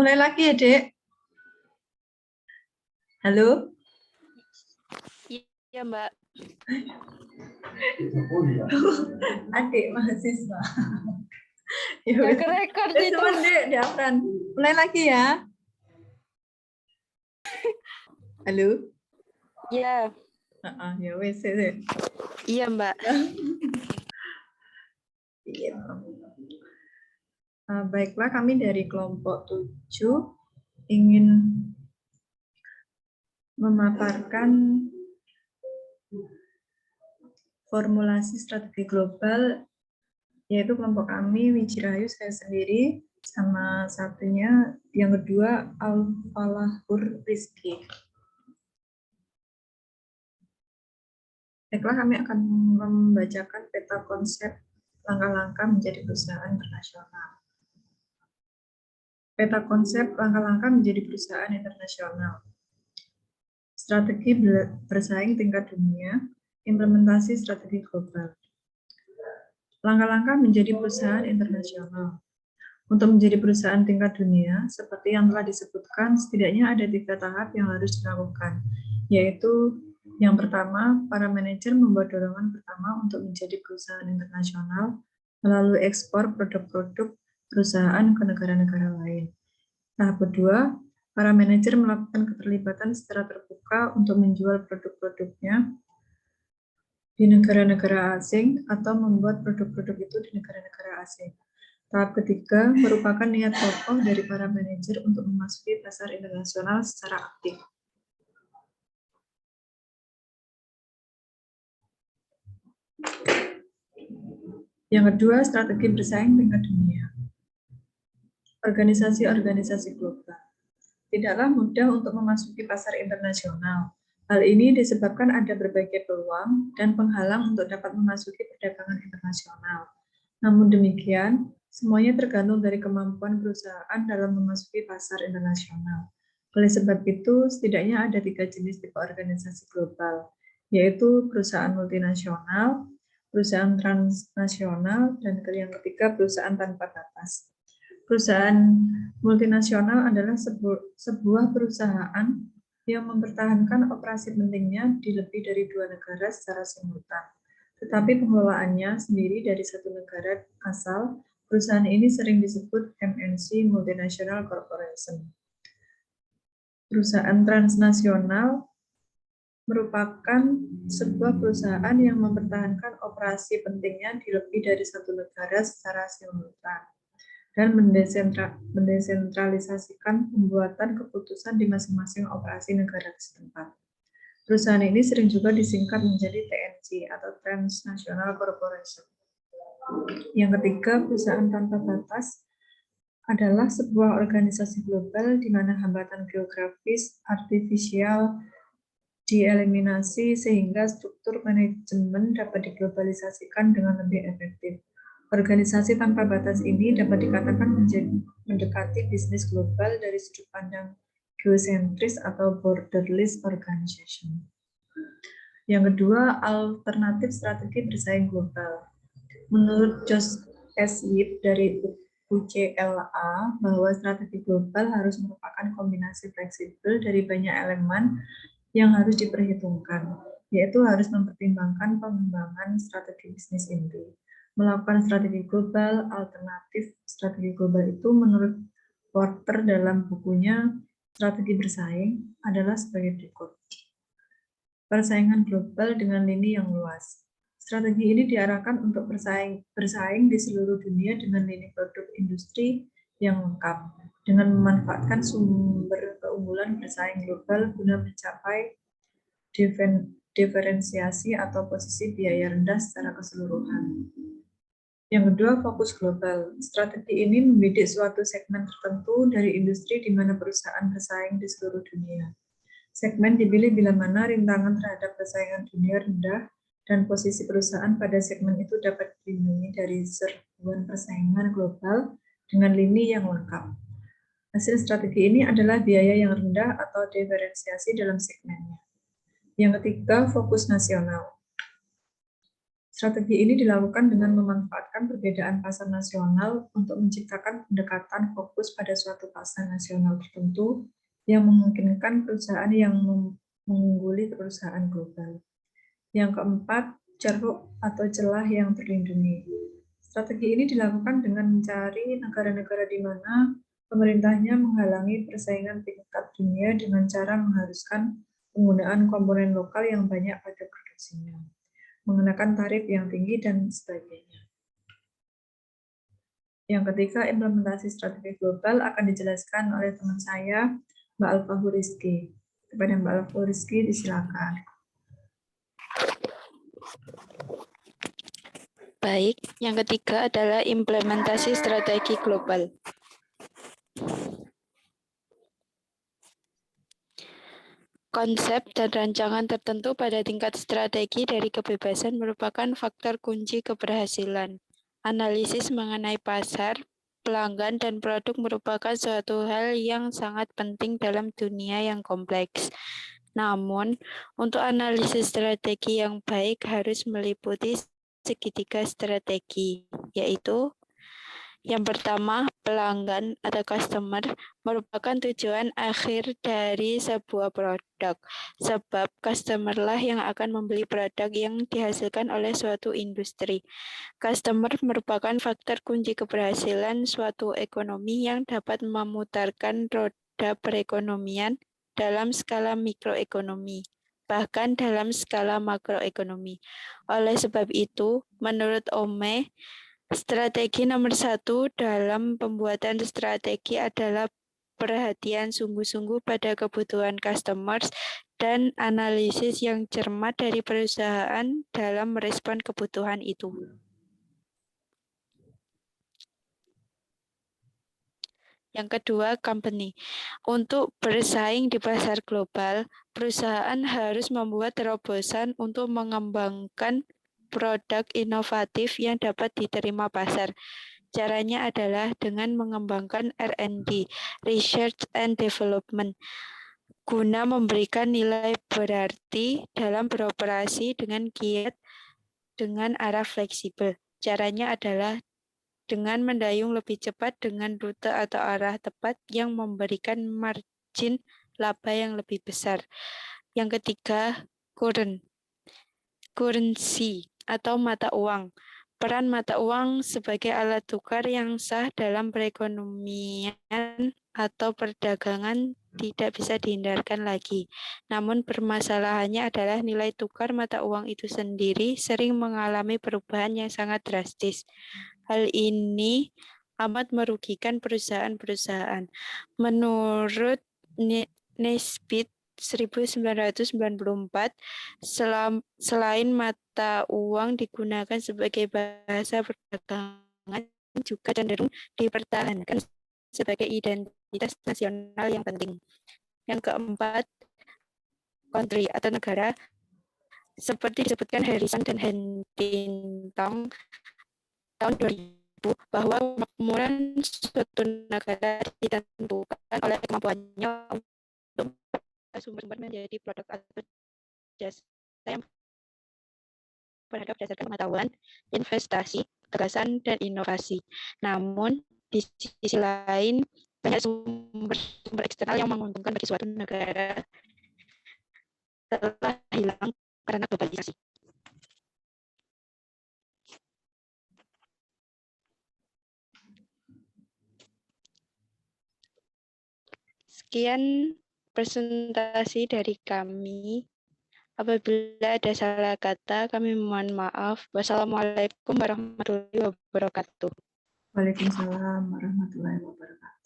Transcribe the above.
Mulai lagi ya, Dek. Halo? Iya, Mbak. Adik mahasiswa. Udah ke-record itu. Cuman, Dek, diapran. Mulai lagi ya. Halo? Iya. Ya wes. Iya, Mbak. Baiklah, kami dari kelompok 7 ingin memaparkan formulasi strategi global, yaitu kelompok kami, Wijirayu, saya sendiri, sama satunya yang kedua Al-Falahur Rizki. Baiklah, kami akan membacakan peta konsep langkah-langkah menjadi perusahaan internasional. Peta konsep langkah-langkah menjadi perusahaan internasional. Strategi bersaing tingkat dunia, implementasi strategi global. Langkah-langkah menjadi perusahaan internasional. Untuk menjadi perusahaan tingkat dunia, seperti yang telah disebutkan, setidaknya ada 3 tahap yang harus dilakukan, yaitu yang pertama, para manajer membuat dorongan pertama untuk menjadi perusahaan internasional melalui ekspor produk-produk perusahaan ke negara-negara lain. Tahap kedua, para manajer melakukan keterlibatan secara terbuka untuk menjual produk-produknya di negara-negara asing atau membuat produk-produk itu di negara-negara asing. Tahap ketiga merupakan niat kokoh dari para manajer untuk memasuki pasar internasional secara aktif. Yang kedua, strategi bersaing tingkat dunia. Organisasi-organisasi global. Tidaklah mudah untuk memasuki pasar internasional. Hal ini disebabkan ada berbagai peluang dan penghalang untuk dapat memasuki perdagangan internasional. Namun demikian, semuanya tergantung dari kemampuan perusahaan dalam memasuki pasar internasional. Oleh sebab itu, setidaknya ada 3 jenis tipe organisasi global, yaitu perusahaan multinasional, perusahaan transnasional, dan yang ketiga perusahaan tanpa batas. Perusahaan multinasional adalah sebuah perusahaan yang mempertahankan operasi pentingnya di lebih dari 2 negara secara simultan. Tetapi pengelolaannya sendiri dari satu negara asal, perusahaan ini sering disebut MNC, Multinational Corporation. Perusahaan transnasional merupakan sebuah perusahaan yang mempertahankan operasi pentingnya di lebih dari satu negara secara simultan dan mendesentralisasikan pembuatan keputusan di masing-masing operasi negara setempat. Perusahaan ini sering juga disingkat menjadi TNC atau Transnational Corporation. Yang ketiga, perusahaan tanpa batas adalah sebuah organisasi global di mana hambatan geografis artifisial dieliminasi sehingga struktur manajemen dapat diglobalisasikan dengan lebih efektif. Organisasi tanpa batas ini dapat dikatakan mendekati bisnis global dari sudut pandang geosentris atau borderless organization. Yang kedua, alternatif strategi bersaing global. Menurut Josh S. Yip dari UCLA, bahwa strategi global harus merupakan kombinasi fleksibel dari banyak elemen yang harus diperhitungkan, yaitu harus mempertimbangkan pengembangan strategi bisnis inti. Melakukan strategi global alternatif strategi global itu menurut Porter dalam bukunya Strategi Bersaing adalah sebagai berikut. Persaingan global dengan lini yang luas. Strategi ini diarahkan untuk bersaing di seluruh dunia dengan lini produk industri yang lengkap, dengan memanfaatkan sumber keunggulan bersaing global guna mencapai diferensiasi atau posisi biaya rendah secara keseluruhan. Yang kedua, fokus global. Strategi ini membidik suatu segmen tertentu dari industri di mana perusahaan bersaing di seluruh dunia. Segmen dipilih bila mana rintangan terhadap persaingan dunia rendah dan posisi perusahaan pada segmen itu dapat dilindungi dari serbuan persaingan global dengan lini yang lengkap. Hasil strategi ini adalah biaya yang rendah atau diferensiasi dalam segmennya. Yang ketiga, fokus nasional. Strategi ini dilakukan dengan memanfaatkan perbedaan pasar nasional untuk menciptakan pendekatan fokus pada suatu pasar nasional tertentu yang memungkinkan perusahaan yang mengungguli perusahaan global. Yang keempat, ceruk atau celah yang terlindungi. Strategi ini dilakukan dengan mencari negara-negara di mana pemerintahnya menghalangi persaingan tingkat dunia dengan cara mengharuskan penggunaan komponen lokal yang banyak pada produksinya, mengenakan tarif yang tinggi, dan sebagainya. Yang ketiga, implementasi strategi global akan dijelaskan oleh teman saya, Mbak Alfa Huriski. Kepada Mbak Alfa Huriski, disilakan. Baik, yang ketiga adalah implementasi strategi global. Konsep dan rancangan tertentu pada tingkat strategi dari kebebasan merupakan faktor kunci keberhasilan. Analisis mengenai pasar, pelanggan, dan produk merupakan suatu hal yang sangat penting dalam dunia yang kompleks. Namun, untuk analisis strategi yang baik harus meliputi segitiga strategi, yaitu yang pertama, pelanggan atau customer merupakan tujuan akhir dari sebuah produk, sebab customer lah yang akan membeli produk yang dihasilkan oleh suatu industri. Customer merupakan faktor kunci keberhasilan suatu ekonomi yang dapat memutarkan roda perekonomian dalam skala mikroekonomi, bahkan dalam skala makroekonomi. Oleh sebab itu, menurut Ome, strategi nomor 1 dalam pembuatan strategi adalah perhatian sungguh-sungguh pada kebutuhan customers dan analisis yang cermat dari perusahaan dalam merespon kebutuhan itu. Yang kedua, company. Untuk bersaing di pasar global, perusahaan harus membuat terobosan untuk mengembangkan produk inovatif yang dapat diterima pasar. Caranya adalah dengan mengembangkan R&D, Research and Development, guna memberikan nilai berarti dalam beroperasi dengan giat dengan arah fleksibel. Caranya adalah dengan mendayung lebih cepat dengan rute atau arah tepat yang memberikan margin laba yang lebih besar. Yang ketiga, currency atau mata uang. Peran mata uang sebagai alat tukar yang sah dalam perekonomian atau perdagangan tidak bisa dihindarkan lagi. Namun permasalahannya adalah nilai tukar mata uang itu sendiri sering mengalami perubahan yang sangat drastis. Hal ini amat merugikan perusahaan-perusahaan. Menurut Naisbitt 1994, selain mata uang digunakan sebagai bahasa perdagangan, juga cenderung dipertahankan sebagai identitas nasional yang penting. Yang keempat, country atau negara, seperti disebutkan Harrison dan Huntington tahun 2000, bahwa kemakmuran suatu negara ditentukan oleh kemampuannya untuk sumber-sumber menjadi produk atau jasa yang beradab berdasarkan pengetahuan, investasi, gagasan, dan inovasi. Namun, di sisi lain, banyak sumber-sumber eksternal yang menguntungkan bagi suatu negara telah hilang karena globalisasi. Sekian presentasi dari kami. Apabila ada salah kata, kami mohon maaf. Wassalamualaikum warahmatullahi wabarakatuh. Waalaikumsalam warahmatullahi wabarakatuh.